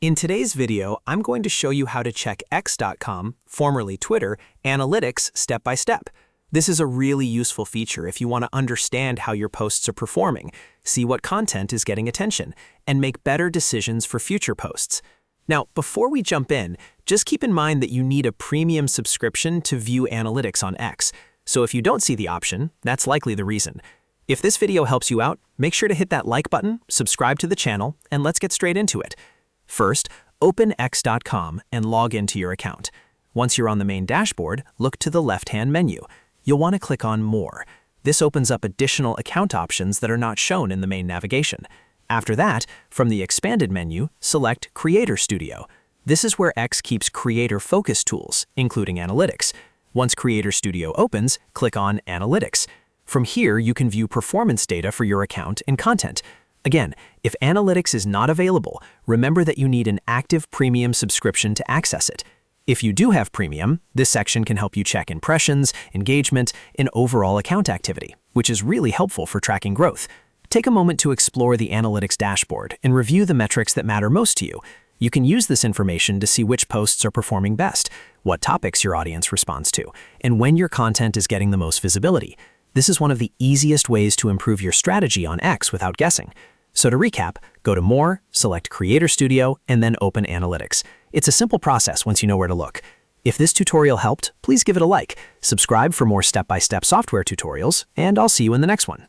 In today's video, I'm going to show you how to check X.com, formerly Twitter, analytics step by step. This is a really useful feature if you want to understand how your posts are performing, see what content is getting attention, and make better decisions for future posts. Now, before we jump in, just keep in mind that you need a premium subscription to view analytics on X. So if you don't see the option, that's likely the reason. If this video helps you out, make sure to hit that like button, subscribe to the channel, and let's get straight into it. First, open X.com and log into your account. Once you're on the main dashboard, look to the left-hand menu. You'll want to click on More. This opens up additional account options that are not shown in the main navigation. After that, from the expanded menu, select Creator Studio. This is where X keeps creator-focused tools, including analytics. Once Creator Studio opens, click on Analytics. From here, you can view performance data for your account and content. Again, if analytics is not available, remember that you need an active premium subscription to access it. If you do have premium, this section can help you check impressions, engagement, and overall account activity, which is really helpful for tracking growth. Take a moment to explore the analytics dashboard and review the metrics that matter most to you. You can use this information to see which posts are performing best, what topics your audience responds to, and when your content is getting the most visibility. This is one of the easiest ways to improve your strategy on X without guessing. So to recap, go to More, select Creator Studio, and then open Analytics. It's a simple process once you know where to look. If this tutorial helped, please give it a like, subscribe for more step-by-step software tutorials, and I'll see you in the next one.